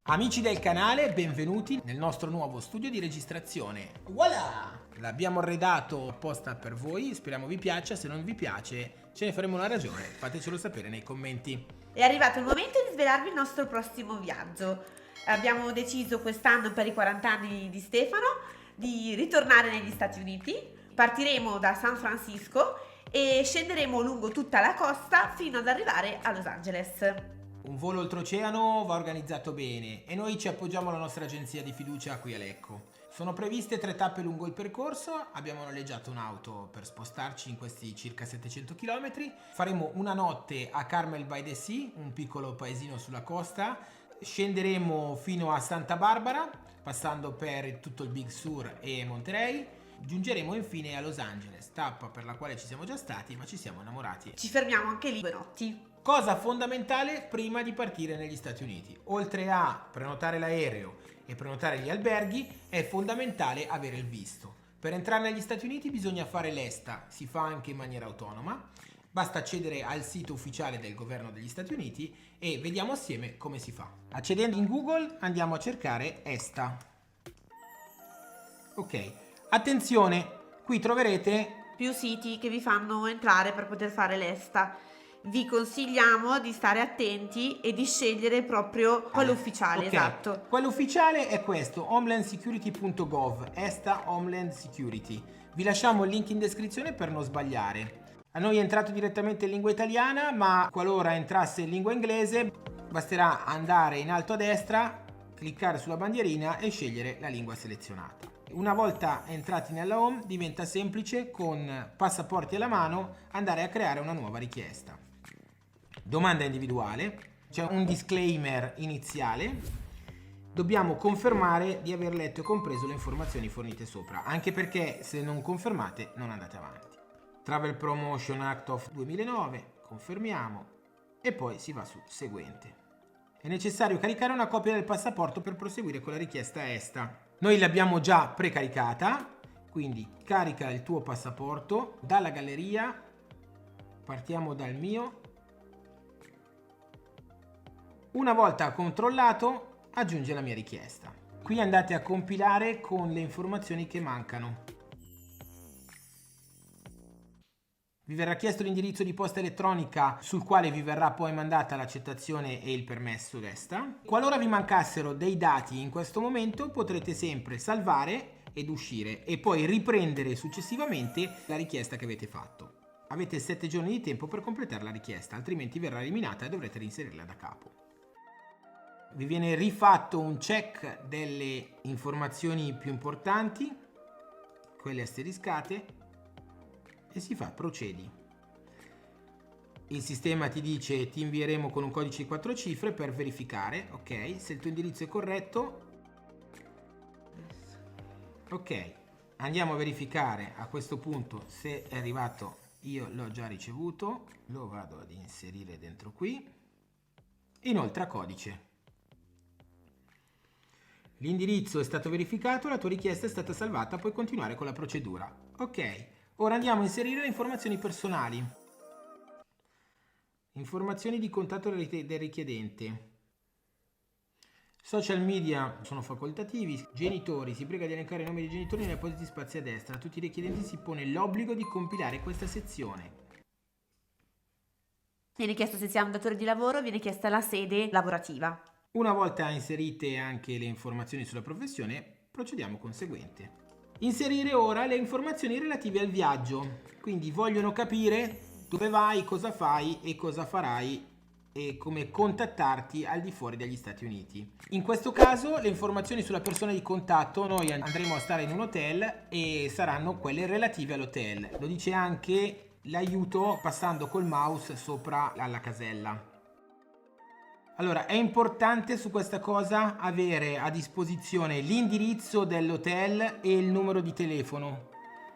Amici del canale, benvenuti nel nostro nuovo studio di registrazione. Voilà! L'abbiamo arredato apposta per voi, speriamo vi piaccia. Se non vi piace ce ne faremo una ragione, fatecelo sapere nei commenti. È arrivato il momento di svelarvi il nostro prossimo viaggio. Abbiamo deciso quest'anno, per i 40 anni di Stefano, di ritornare negli Stati Uniti. Partiremo da San Francisco e scenderemo lungo tutta la costa fino ad arrivare a Los Angeles. Un volo oltreoceano va organizzato bene e noi ci appoggiamo alla nostra agenzia di fiducia qui a Lecco. Sono previste 3 tappe lungo il percorso, abbiamo noleggiato un'auto per spostarci in questi circa 700 km. Faremo una notte a Carmel by the Sea, un piccolo paesino sulla costa. Scenderemo fino a Santa Barbara, passando per tutto il Big Sur e Monterey. Giungeremo infine a Los Angeles, tappa per la quale ci siamo già stati ma ci siamo innamorati. Ci fermiamo anche lì 2 notti. Cosa fondamentale prima di partire negli Stati Uniti? Oltre a prenotare l'aereo e prenotare gli alberghi, è fondamentale avere il visto. Per entrare negli Stati Uniti bisogna fare l'ESTA, si fa anche in maniera autonoma. Basta accedere al sito ufficiale del governo degli Stati Uniti e vediamo assieme come si fa. Accedendo in Google andiamo a cercare ESTA. Ok, attenzione, qui troverete Più siti che vi fanno entrare per poter fare l'ESTA. Vi consigliamo di stare attenti e di scegliere proprio quello ufficiale, ok. esatto. Quello ufficiale è questo, homelandsecurity.gov, ESTA Homeland Security. Vi lasciamo il link in descrizione per non sbagliare. A noi è entrato direttamente in lingua italiana, ma qualora entrasse in lingua inglese basterà andare in alto a destra, cliccare sulla bandierina e scegliere la lingua selezionata. Una volta entrati nella home diventa semplice, con passaporti alla mano, andare a creare una nuova richiesta. Domanda individuale, c'è un disclaimer iniziale, dobbiamo confermare di aver letto e compreso le informazioni fornite sopra, anche perché se non confermate non andate avanti. Travel Promotion Act of 2009, confermiamo e poi si va su seguente. È necessario caricare una copia del passaporto per proseguire con la richiesta ESTA. Noi l'abbiamo già precaricata, quindi carica il tuo passaporto dalla galleria, partiamo dal mio. Una volta controllato, aggiunge la mia richiesta. Qui andate a compilare con le informazioni che mancano. Vi verrà chiesto l'indirizzo di posta elettronica sul quale vi verrà poi mandata l'accettazione e il permesso d'ESTA. Qualora vi mancassero dei dati in questo momento, potrete sempre salvare ed uscire e poi riprendere successivamente la richiesta che avete fatto. Avete 7 giorni di tempo per completare la richiesta, altrimenti verrà eliminata e dovrete reinserirla da capo. Vi viene rifatto un check delle informazioni più importanti, quelle asteriscate, e si fa procedi. Il sistema ti dice ti invieremo con un codice di 4 cifre per verificare, ok, se il tuo indirizzo è corretto. Ok, andiamo a verificare a questo punto se è arrivato. Io l'ho già ricevuto, lo vado ad inserire dentro qui. Inoltre codice. L'indirizzo è stato verificato, la tua richiesta è stata salvata, puoi continuare con la procedura. Ok, ora andiamo a inserire le informazioni personali. Informazioni di contatto del richiedente. Social media sono facoltativi. Genitori, si prega di elencare i nomi dei genitori negli appositi spazi a destra. A tutti i richiedenti si pone l'obbligo di compilare questa sezione. Viene chiesto se siamo un datore di lavoro, viene chiesta la sede lavorativa. Una volta inserite anche le informazioni sulla professione, procediamo con seguente. Inserire ora le informazioni relative al viaggio. Quindi vogliono capire dove vai, cosa fai e cosa farai e come contattarti al di fuori degli Stati Uniti. In questo caso le informazioni sulla persona di contatto, noi andremo a stare in un hotel e saranno quelle relative all'hotel. Lo dice anche l'aiuto passando col mouse sopra alla casella. Allora, è importante su questa cosa avere a disposizione l'indirizzo dell'hotel e il numero di telefono.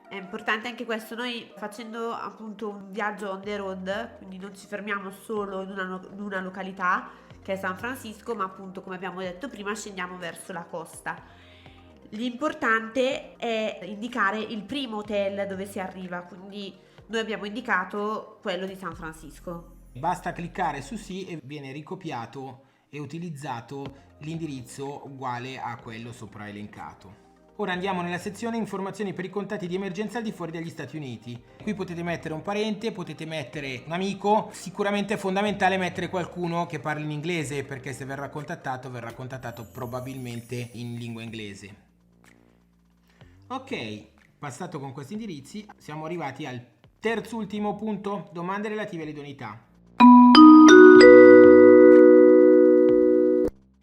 È importante anche questo, noi facendo appunto un viaggio on the road, quindi non ci fermiamo solo in una località che è San Francisco, ma appunto, come abbiamo detto prima, scendiamo verso la costa. L'importante è indicare il primo hotel dove si arriva, quindi noi abbiamo indicato quello di San Francisco. Basta cliccare su sì e viene ricopiato e utilizzato l'indirizzo uguale a quello sopra elencato. Ora andiamo nella sezione informazioni per i contatti di emergenza al di fuori degli Stati Uniti. Qui potete mettere un parente, potete mettere un amico. Sicuramente è fondamentale mettere qualcuno che parli in inglese, perché se verrà contattato probabilmente in lingua inglese. Ok, passato con questi indirizzi, siamo arrivati al terzultimo punto, domande relative all'idoneità.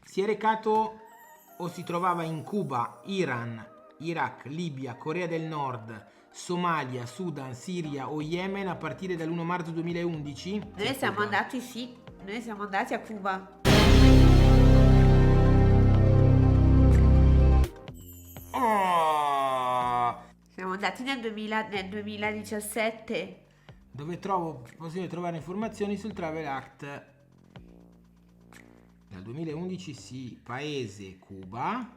Si è recato o si trovava in Cuba, Iran, Iraq, Libia, Corea del Nord, Somalia, Sudan, Siria o Yemen a partire dall'1 marzo 2011? Noi siamo andati, sì, noi siamo andati a Cuba. Oh! Siamo andati nel 2017. Dove possiamo trovare informazioni sul Travel Act? Dal 2011 sì, paese Cuba,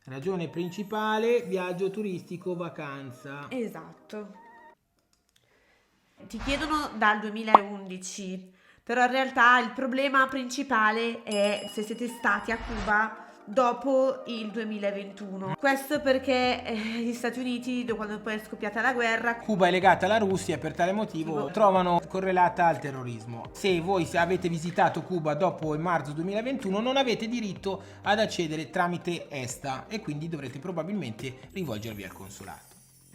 ragione principale viaggio turistico vacanza. Esatto. Ti chiedono dal 2011, però in realtà il problema principale è se siete stati a Cuba dopo il 2021. Questo perché gli Stati Uniti, quando poi è scoppiata la guerra, Cuba è legata alla Russia e per tale motivo trovano correlata al terrorismo. Se voi avete visitato Cuba dopo il marzo 2021 non avete diritto ad accedere tramite ESTA e quindi dovrete probabilmente rivolgervi al consolato.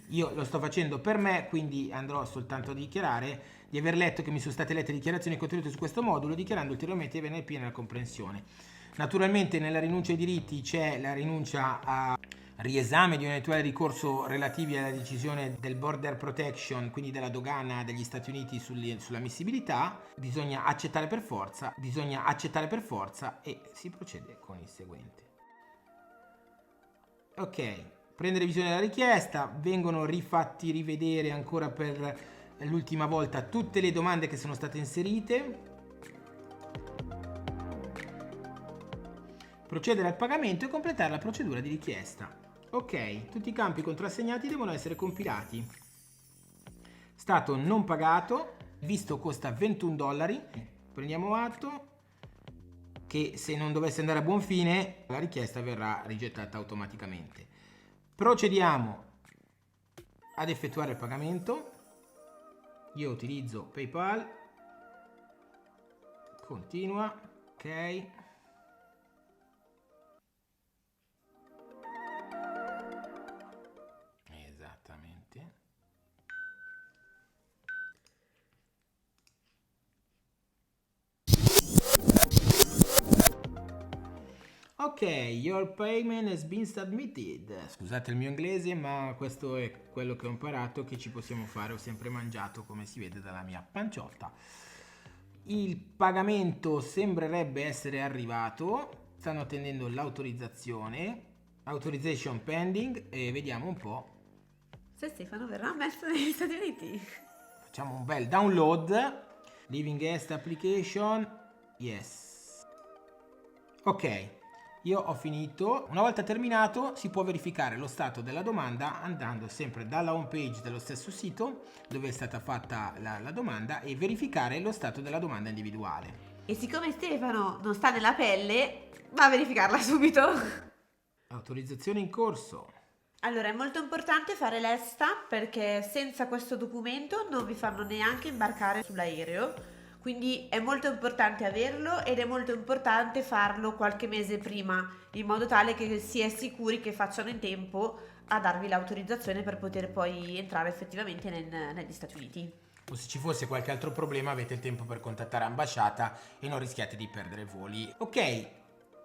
Io lo sto facendo per me, quindi andrò soltanto a dichiarare di aver letto che mi sono state lette dichiarazioni contenute su questo modulo, dichiarando ulteriormente di averne piena comprensione. Naturalmente nella rinuncia ai diritti c'è la rinuncia a riesame di un eventuale ricorso relativi alla decisione del Border Protection, quindi della dogana degli Stati Uniti sull'ammissibilità. Bisogna accettare per forza e si procede con il seguente. Ok, prendere visione della richiesta, vengono rifatti rivedere ancora per l'ultima volta tutte le domande che sono state inserite. Procedere al pagamento e completare la procedura di richiesta. Ok, tutti i campi contrassegnati devono essere compilati. Stato non pagato, visto costa $21. Prendiamo atto che se non dovesse andare a buon fine la richiesta verrà rigettata automaticamente. Procediamo ad effettuare il pagamento. Io utilizzo PayPal. Continua. Ok. Esattamente. Ok, your payment has been submitted. Scusate il mio inglese, ma questo è quello che ho imparato, che ci possiamo fare. Ho sempre mangiato, come si vede dalla mia panciotta. Il pagamento sembrerebbe essere arrivato. Stanno attendendo l'autorizzazione. Authorization pending e vediamo un po'. se Stefano verrà messo negli Stati Uniti. Facciamo un bel download. Living guest application. Yes. Ok. Io ho finito. Una volta terminato si può verificare lo stato della domanda andando sempre dalla home page dello stesso sito dove è stata fatta la domanda e verificare lo stato della domanda individuale. E siccome Stefano non sta nella pelle, va a verificarla subito. Autorizzazione in corso. Allora, è molto importante fare l'ESTA perché senza questo documento non vi fanno neanche imbarcare sull'aereo. Quindi è molto importante averlo ed è molto importante farlo qualche mese prima, in modo tale che si è sicuri che facciano in tempo a darvi l'autorizzazione per poter poi entrare effettivamente negli Stati Uniti. O se ci fosse qualche altro problema avete il tempo per contattare ambasciata e non rischiate di perdere voli. Ok,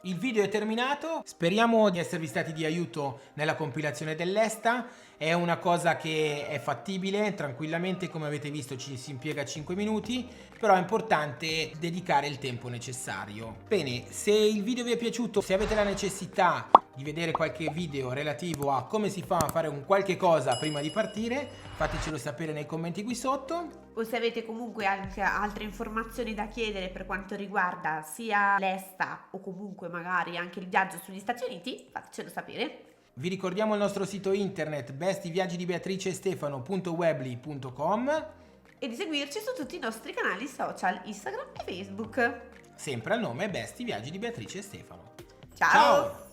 il video è terminato. Speriamo di esservi stati di aiuto nella compilazione dell'ESTA. È una cosa che è fattibile tranquillamente, come avete visto ci si impiega 5 minuti, però è importante dedicare il tempo necessario. Bene, se il video vi è piaciuto, se avete la necessità di vedere qualche video relativo a come si fa a fare un qualche cosa prima di partire, fatecelo sapere nei commenti qui sotto. O se avete comunque anche altre informazioni da chiedere per quanto riguarda sia l'ESTA o comunque magari anche il viaggio sugli Stati Uniti, fatecelo sapere. Vi ricordiamo il nostro sito internet bestiviaggidibeatricestefano.weebly.com e di seguirci su tutti i nostri canali social, Instagram e Facebook. Sempre al nome Besti Viaggi di Beatrice e Stefano. Ciao!